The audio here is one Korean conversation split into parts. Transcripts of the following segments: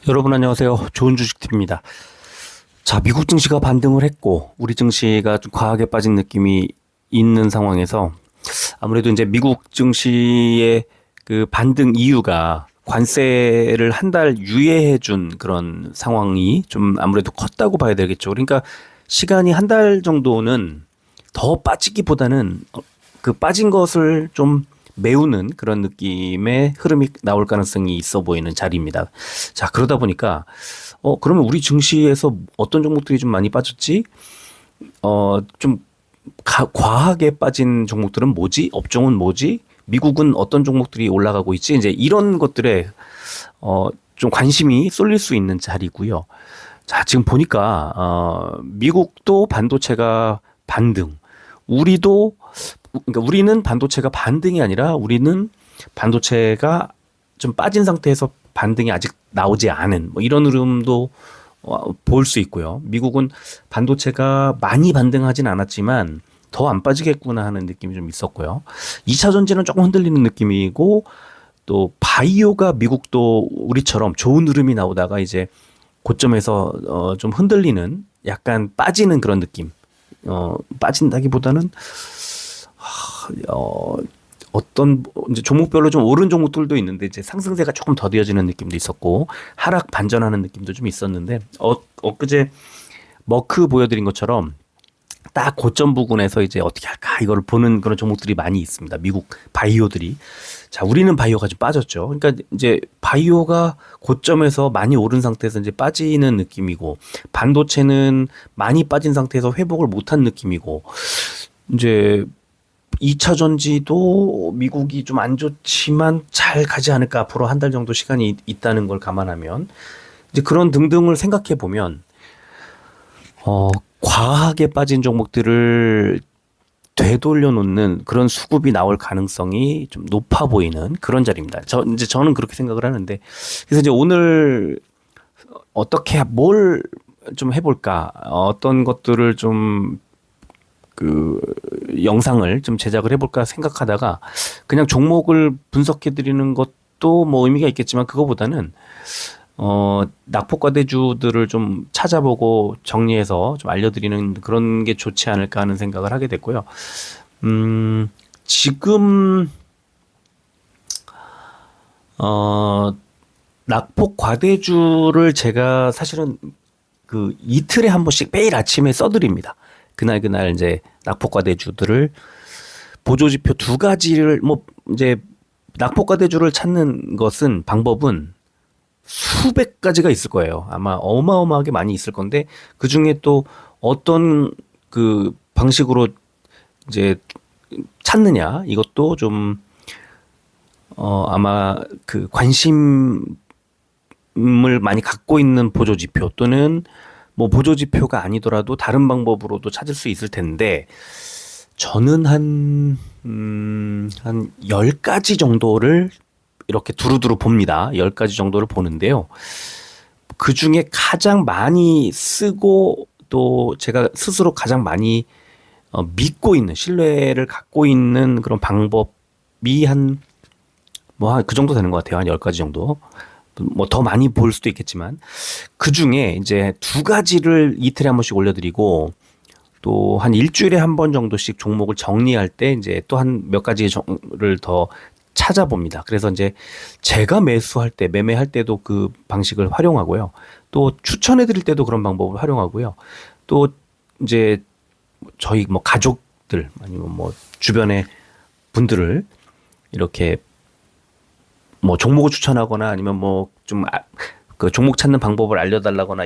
여러분 안녕하세요. 좋은 주식팁입니다. 자, 미국 증시가 반등을 했고 우리 증시가 좀 과하게 빠진 느낌이 있는 상황에서 아무래도 이제 미국 증시의 그 반등 이유가 관세를 한 달 유예해 준 그런 상황이 좀 아무래도 컸다고 봐야 되겠죠. 그러니까 시간이 한 달 정도는 더 빠지기보다는 그 빠진 것을 좀 메우는 그런 느낌의 흐름이 나올 가능성이 있어 보이는 자리입니다. 자, 그러다 보니까 그러면 우리 증시에서 어떤 종목들이 좀 많이 빠졌지? 좀 과하게 빠진 종목들은 뭐지? 업종은 뭐지? 미국은 어떤 종목들이 올라가고 있지? 이제 이런 것들에 좀 관심이 쏠릴 수 있는 자리고요. 자, 지금 보니까 미국도 반도체가 반등, 우리도 그러니까 우리는 반도체가 반등이 아니라 우리는 반도체가 좀 빠진 상태에서 반등이 아직 나오지 않은 뭐 이런 흐름도 볼 수 있고요. 미국은 반도체가 많이 반등하진 않았지만 더 안 빠지겠구나 하는 느낌이 좀 있었고요. 2차 전지는 조금 흔들리는 느낌이고 또 바이오가 미국도 우리처럼 좋은 흐름이 나오다가 이제 고점에서 좀 흔들리는 약간 빠지는 그런 느낌. 빠진다기보다는 어떤 이제 종목별로 좀 오른 종목들도 있는데 이제 상승세가 조금 더뎌지는 느낌도 있었고 하락 반전하는 느낌도 좀 있었는데 엊그제 머크 보여드린 것처럼 딱 고점 부근에서 이제 어떻게 할까 이거를 보는 그런 종목들이 많이 있습니다. 미국 바이오들이. 자, 우리는 바이오가 좀 빠졌죠. 그러니까 이제 바이오가 고점에서 많이 오른 상태에서 이제 빠지는 느낌이고 반도체는 많이 빠진 상태에서 회복을 못한 느낌이고 이제 2차 전지도 미국이 좀 안 좋지만 잘 가지 않을까 앞으로 한 달 정도 시간이 있다는 걸 감안하면 이제 그런 등등을 생각해 보면 과하게 빠진 종목들을 되돌려 놓는 그런 수급이 나올 가능성이 좀 높아 보이는 그런 자리입니다. 저는 그렇게 생각을 하는데 그래서 이제 오늘 어떻게 뭘 좀 해볼까 어떤 것들을 좀 그 영상을 좀 제작을 해볼까 생각하다가 그냥 종목을 분석해 드리는 것도 뭐 의미가 있겠지만 그거보다는 낙폭과대주들을 좀 찾아보고 정리해서 좀 알려드리는 그런 게 좋지 않을까 하는 생각을 하게 됐고요. 지금 낙폭과대주를 제가 사실은 그 이틀에 한 번씩 매일 아침에 써드립니다. 그날 이제 낙폭과대주들을 보조지표 두 가지를 뭐 이제 낙폭과대주를 찾는 것은 방법은 수백 가지가 있을 거예요. 아마 어마어마하게 많이 있을 건데 그 중에 또 어떤 그 방식으로 이제 찾느냐 이것도 좀 아마 그 관심을 많이 갖고 있는 보조지표 또는 뭐 보조지표가 아니더라도 다른 방법으로도 찾을 수 있을 텐데 저는 한 10가지 정도를 이렇게 두루두루 봅니다. 10가지 정도를 보는데요. 그 중에 가장 많이 쓰고 또 제가 스스로 가장 많이 믿고 있는 신뢰를 갖고 있는 그런 방법이 그 정도 되는 것 같아요. 한 10가지 정도. 뭐 더 많이 볼 수도 있겠지만 그 중에 이제 두 가지를 이틀에 한 번씩 올려드리고 또 한 일주일에 한 번 정도씩 종목을 정리할 때 이제 또 한 몇 가지를 더 찾아봅니다. 그래서 이제 제가 매수할 때, 매매할 때도 그 방식을 활용하고요. 또 추천해 드릴 때도 그런 방법을 활용하고요. 또 이제 저희 뭐 가족들 아니면 뭐 주변의 분들을 이렇게 뭐 종목을 추천하거나 아니면 뭐 좀 그 종목 찾는 방법을 알려달라거나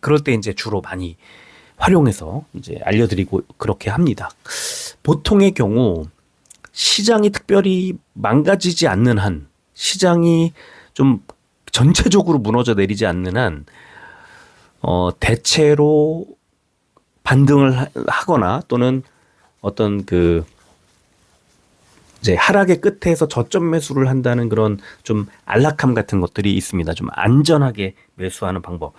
그럴 때 이제 주로 많이 활용해서 이제 알려드리고 그렇게 합니다. 보통의 경우 시장이 특별히 망가지지 않는 한, 시장이 좀 전체적으로 무너져 내리지 않는 한, 대체로 반등을 하거나 또는 어떤 그 이제 하락의 끝에서 저점 매수를 한다는 그런 좀 안락함 같은 것들이 있습니다. 좀 안전하게 매수하는 방법.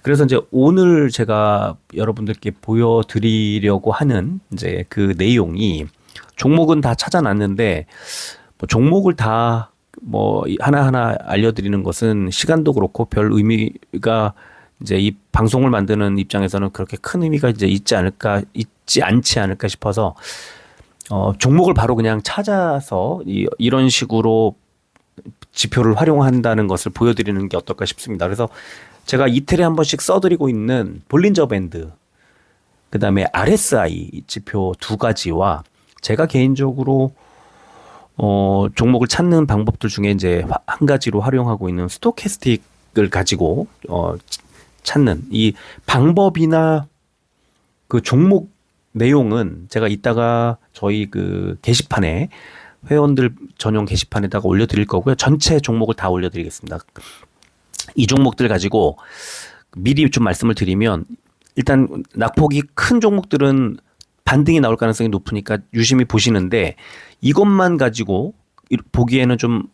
그래서 이제 오늘 제가 여러분들께 보여드리려고 하는 이제 그 내용이 종목은 다 찾아놨는데 뭐 종목을 다 뭐 하나하나 알려드리는 것은 시간도 그렇고 별 의미가 이제 이 방송을 만드는 입장에서는 그렇게 큰 의미가 이제 있지 않지 않을까 싶어서 종목을 바로 그냥 찾아서 이런 식으로 지표를 활용한다는 것을 보여드리는 게 어떨까 싶습니다. 그래서 제가 이틀에 한 번씩 써드리고 있는 볼린저 밴드, 그 다음에 RSI 지표 두 가지와 제가 개인적으로 종목을 찾는 방법들 중에 이제 한 가지로 활용하고 있는 스토캐스틱을 가지고 찾는 이 방법이나 그 종목 내용은 제가 이따가 저희 그 게시판에 회원들 전용 게시판에다가 올려드릴 거고요. 전체 종목을 다 올려드리겠습니다. 이 종목들 가지고 미리 좀 말씀을 드리면 일단 낙폭이 큰 종목들은 반등이 나올 가능성이 높으니까 유심히 보시는데 이것만 가지고 보기에는 좀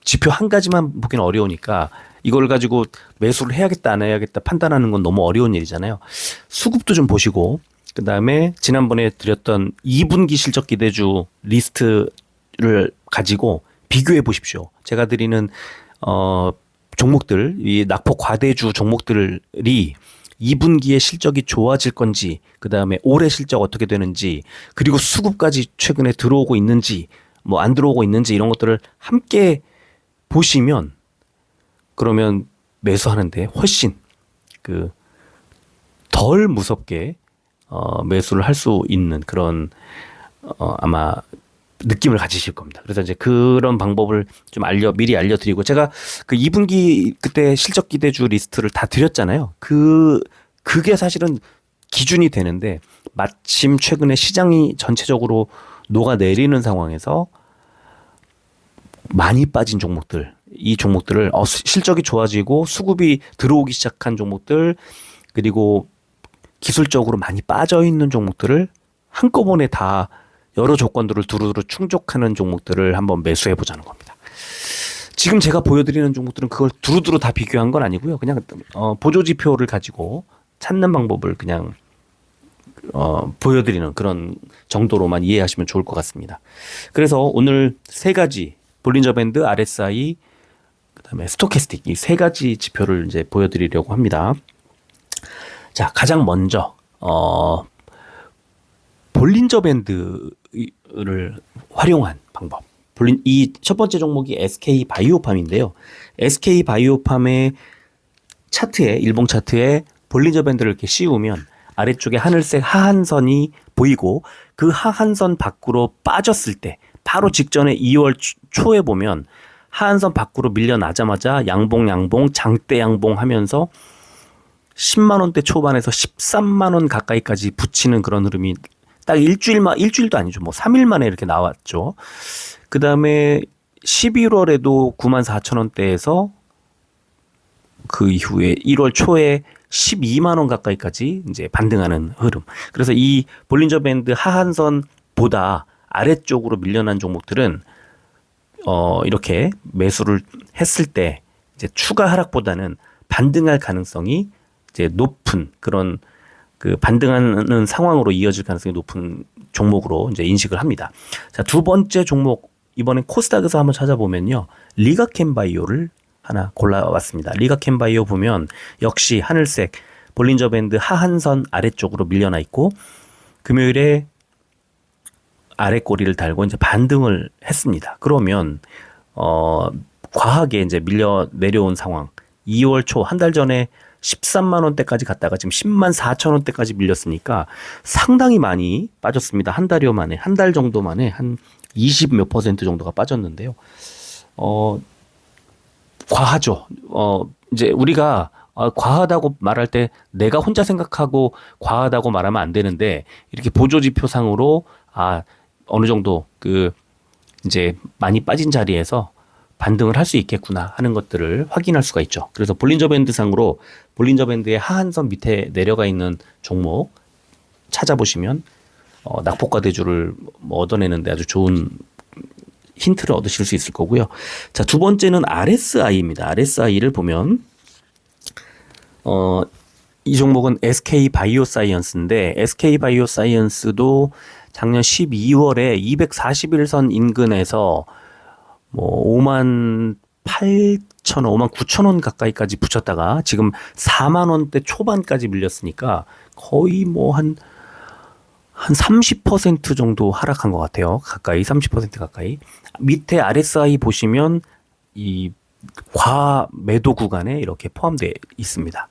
지표 한 가지만 보기는 어려우니까 이걸 가지고 매수를 해야겠다 안 해야겠다 판단하는 건 너무 어려운 일이잖아요. 수급도 좀 보시고 그다음에 지난번에 드렸던 2분기 실적 기대주 리스트를 가지고 비교해 보십시오. 제가 드리는 종목들, 이 낙폭 과대주 종목들이 2분기에 실적이 좋아질 건지, 그다음에 올해 실적 어떻게 되는지, 그리고 수급까지 최근에 들어오고 있는지, 뭐 안 들어오고 있는지 이런 것들을 함께 보시면 그러면 매수하는데 훨씬 그 덜 무섭게 매수를 할 수 있는 그런 아마 느낌을 가지실 겁니다. 그래서 이제 그런 방법을 좀 미리 알려드리고 제가 그 2분기 그때 실적 기대주 리스트를 다 드렸잖아요. 그게 사실은 기준이 되는데 마침 최근에 시장이 전체적으로 녹아내리는 상황에서 많이 빠진 종목들, 이 종목들을 실적이 좋아지고 수급이 들어오기 시작한 종목들 그리고 기술적으로 많이 빠져 있는 종목들을 한꺼번에 다 여러 조건들을 두루두루 충족하는 종목들을 한번 매수해 보자는 겁니다. 지금 제가 보여드리는 종목들은 그걸 두루두루 다 비교한 건 아니고요. 그냥 보조 지표를 가지고 찾는 방법을 그냥 보여드리는 그런 정도로만 이해하시면 좋을 것 같습니다. 그래서 오늘 세 가지 볼린저 밴드, RSI, 그다음에 스토캐스틱 이 세 가지 지표를 이제 보여드리려고 합니다. 자, 가장 먼저 볼린저 밴드를 활용한 방법. 이 첫 번째 종목이 SK 바이오팜인데요. SK 바이오팜의 차트에 일봉 차트에 볼린저 밴드를 이렇게 씌우면 아래쪽에 하늘색 하한선이 보이고 그 하한선 밖으로 빠졌을 때 바로 직전에 2월 초에 보면 하한선 밖으로 밀려나자마자 양봉 장대 양봉 하면서 10만 원대 초반에서 13만 원 가까이까지 붙이는 그런 흐름이 딱 일주일도 아니죠. 뭐 3일 만에 이렇게 나왔죠. 그 다음에 11월에도 9만 4천 원대에서 그 이후에 1월 초에 12만 원 가까이까지 이제 반등하는 흐름. 그래서 이 볼린저 밴드 하한선보다 아래쪽으로 밀려난 종목들은 이렇게 매수를 했을 때 이제 추가 하락보다는 반등할 가능성이 이제 높은 그런 그 반등하는 상황으로 이어질 가능성이 높은 종목으로 이제 인식을 합니다. 자, 두 번째 종목 이번엔 코스닥에서 한번 찾아보면요. 리가캠바이오를 하나 골라왔습니다. 리가캠바이오 보면 역시 하늘색 볼린저 밴드 하한선 아래쪽으로 밀려나 있고 금요일에 아래 꼬리를 달고 이제 반등을 했습니다. 그러면 과하게 이제 밀려 내려온 상황. 2월 초 한 달 전에 13만 원대까지 갔다가 지금 10만 4천 원대까지 밀렸으니까 상당히 많이 빠졌습니다. 한 달여 만에, 한 달 정도 만에 한 20 몇 퍼센트 정도가 빠졌는데요. 과하죠. 이제 우리가 과하다고 말할 때 내가 혼자 생각하고 과하다고 말하면 안 되는데 이렇게 보조지표상으로 어느 정도 이제 많이 빠진 자리에서 반등을 할 수 있겠구나 하는 것들을 확인할 수가 있죠. 그래서 볼린저 밴드 상으로 볼린저 밴드의 하한선 밑에 내려가 있는 종목 찾아보시면 낙폭과대주를 얻어내는데 아주 좋은 힌트를 얻으실 수 있을 거고요. 자, 두 번째는 RSI입니다. RSI를 보면 이 종목은 SK 바이오사이언스인데 SK 바이오사이언스도 작년 12월에 241선 인근에서 뭐 5만 8천 원, 5만 9천 원 가까이까지 붙였다가 지금 4만 원대 초반까지 밀렸으니까 거의 뭐 한 30% 정도 하락한 것 같아요. 가까이 30% 가까이. 밑에 RSI 보시면 이 과매도 구간에 이렇게 포함되어 있습니다.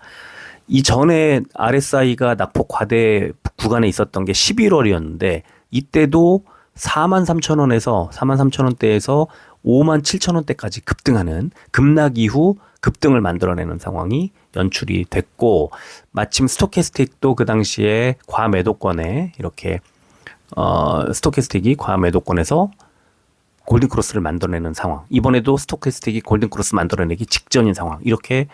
이전에 RSI가 낙폭 과대 구간에 있었던 게 11월이었는데 이때도 4만 3천 원에서 4만 3천 원대에서 5만 7천 원대까지 급등하는 급락 이후 급등을 만들어내는 상황이 연출이 됐고 마침 스토캐스틱도 그 당시에 과매도권에 이렇게 스토캐스틱이 과매도권에서 골든크로스를 만들어내는 상황. 이번에도 스토캐스틱이 골든크로스 만들어내기 직전인 상황. 이렇게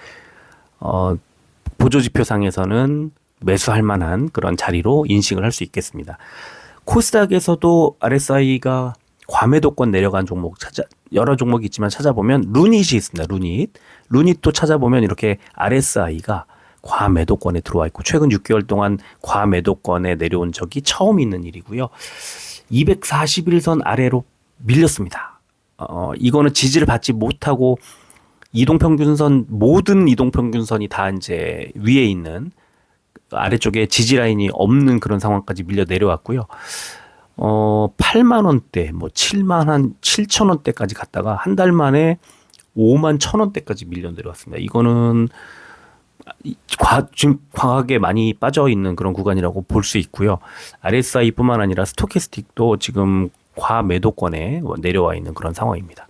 보조지표상에서는 매수할 만한 그런 자리로 인식을 할 수 있겠습니다. 코스닥에서도 RSI가 과매도권 내려간 종목 여러 종목이 있지만 찾아보면 루닛이 있습니다. 루닛도 찾아보면 이렇게 RSI가 과매도권에 들어와 있고 최근 6개월 동안 과매도권에 내려온 적이 처음 있는 일이고요. 241선 아래로 밀렸습니다. 이거는 지지를 받지 못하고 모든 이동평균선이 다 이제 위에 있는 아래쪽에 지지 라인이 없는 그런 상황까지 밀려 내려왔고요. 8만 원대, 뭐 7천 원대까지 갔다가 한 달 만에 5만 1천 원대까지 밀려 내려왔습니다. 이거는 지금 과하게 많이 빠져 있는 그런 구간이라고 볼 수 있고요. RSI뿐만 아니라 스토캐스틱도 지금 과매도권에 내려와 있는 그런 상황입니다.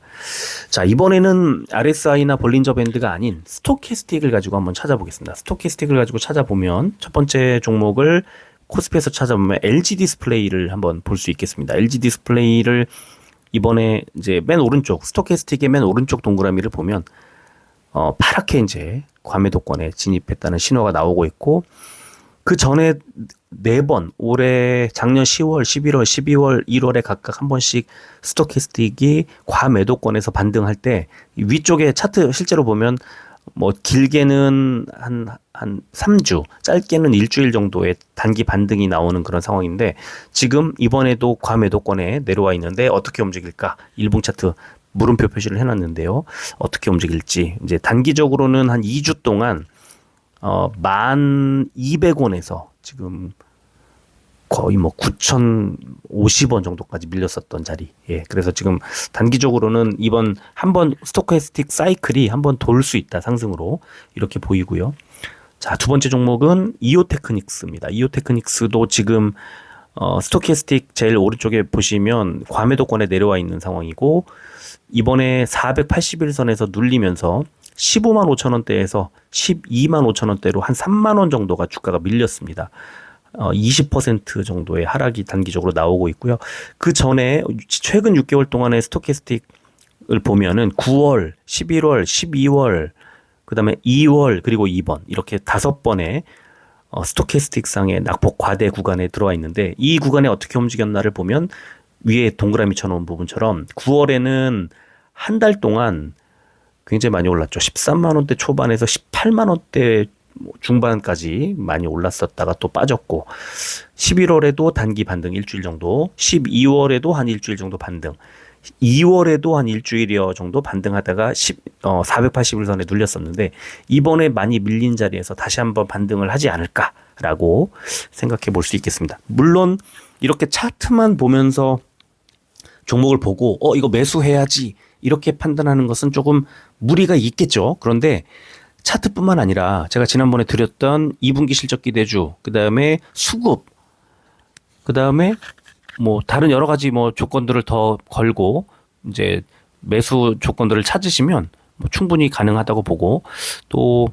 자, 이번에는 RSI나 볼린저 밴드가 아닌 스토캐스틱을 가지고 한번 찾아보겠습니다. 스토캐스틱을 가지고 찾아보면 첫 번째 종목을 코스피에서 찾아보면 LG 디스플레이를 한번 볼 수 있겠습니다. LG 디스플레이를 이번에 이제 맨 오른쪽 스토캐스틱의 맨 오른쪽 동그라미를 보면 파랗게 이제 과매도권에 진입했다는 신호가 나오고 있고 그 전에 4번 올해 작년 10월, 11월, 12월, 1월에 각각 한 번씩 스토캐스틱이 과매도권에서 반등할 때 위쪽에 차트 실제로 보면 뭐 길게는 한 3주, 짧게는 일주일 정도의 단기 반등이 나오는 그런 상황인데 지금 이번에도 과매도권에 내려와 있는데 어떻게 움직일까? 일봉 차트 물음표 표시를 해놨는데요. 어떻게 움직일지 이제 단기적으로는 한 2주 동안 1,200원에서 지금 거의 뭐 9,050원 정도까지 밀렸었던 자리. 예. 그래서 지금 단기적으로는 이번 한번 스토캐스틱 사이클이 한번 돌 수 있다. 상승으로. 이렇게 보이고요. 자, 두 번째 종목은 이오테크닉스입니다. 이오테크닉스도 지금 스토캐스틱 제일 오른쪽에 보시면 과매도권에 내려와 있는 상황이고 이번에 481선에서 눌리면서 15만 5천 원대에서 12만 5천 원대로 한 3만 원 정도가 주가가 밀렸습니다. 20% 정도의 하락이 단기적으로 나오고 있고요. 그 전에 최근 6개월 동안의 스토캐스틱을 보면은 9월, 11월, 12월, 그 다음에 2월, 그리고 2번 이렇게 5번의 스토캐스틱 상의 낙폭 과대 구간에 들어와 있는데 이 구간에 어떻게 움직였나를 보면 위에 동그라미 쳐놓은 부분처럼 9월에는 한 달 동안 굉장히 많이 올랐죠. 13만 원대 초반에서 18만 원대 중반까지 많이 올랐었다가 또 빠졌고 11월에도 단기 반등 일주일 정도 12월에도 한 일주일 정도 반등 2월에도 한 일주일여 정도 반등하다가 481선에 눌렸었는데 이번에 많이 밀린 자리에서 다시 한번 반등을 하지 않을까라고 생각해 볼 수 있겠습니다. 물론 이렇게 차트만 보면서 종목을 보고 이거 매수해야지 이렇게 판단하는 것은 조금 무리가 있겠죠. 그런데 차트뿐만 아니라 제가 지난번에 드렸던 2분기 실적 기대주, 그 다음에 수급, 그 다음에 뭐 다른 여러 가지 뭐 조건들을 더 걸고 이제 매수 조건들을 찾으시면 뭐 충분히 가능하다고 보고 또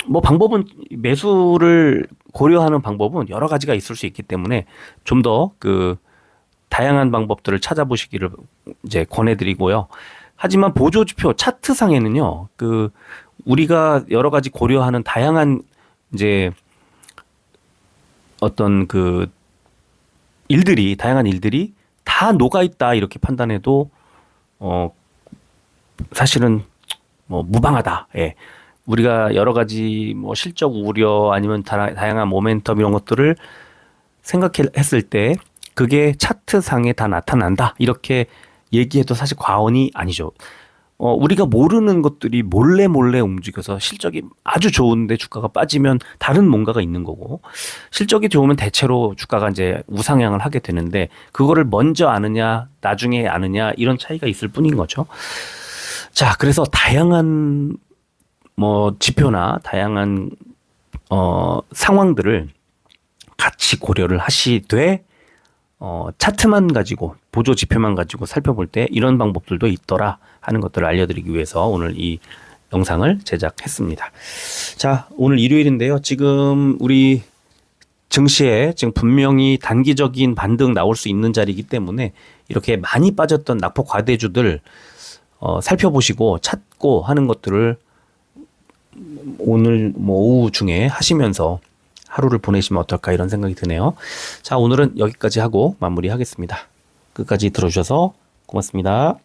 뭐 방법은 매수를 고려하는 방법은 여러 가지가 있을 수 있기 때문에 좀 더 그 다양한 방법들을 찾아보시기를 이제 권해드리고요. 하지만 보조지표 차트상에는요, 그 우리가 여러 가지 고려하는 다양한 이제 어떤 그 다양한 일들이 다 녹아 있다 이렇게 판단해도 사실은 뭐 무방하다. 예. 우리가 여러 가지 뭐 실적 우려 아니면 다양한 모멘텀 이런 것들을 생각했을 때 그게 차트상에 다 나타난다. 이렇게 얘기해도 사실 과언이 아니죠. 우리가 모르는 것들이 몰래 움직여서 실적이 아주 좋은데 주가가 빠지면 다른 뭔가가 있는 거고, 실적이 좋으면 대체로 주가가 이제 우상향을 하게 되는데, 그거를 먼저 아느냐, 나중에 아느냐, 이런 차이가 있을 뿐인 거죠. 자, 그래서 다양한 지표나 다양한 상황들을 같이 고려를 하시되, 차트만 가지고, 보조 지표만 가지고 살펴볼 때 이런 방법들도 있더라 하는 것들을 알려드리기 위해서 오늘 이 영상을 제작했습니다. 자, 오늘 일요일인데요. 지금 우리 증시에 지금 분명히 단기적인 반등 나올 수 있는 자리이기 때문에 이렇게 많이 빠졌던 낙폭 과대주들 살펴보시고 찾고 하는 것들을 오늘 오후 중에 하시면서 하루를 보내시면 어떨까 이런 생각이 드네요. 자, 오늘은 여기까지 하고 마무리하겠습니다. 끝까지 들어주셔서 고맙습니다.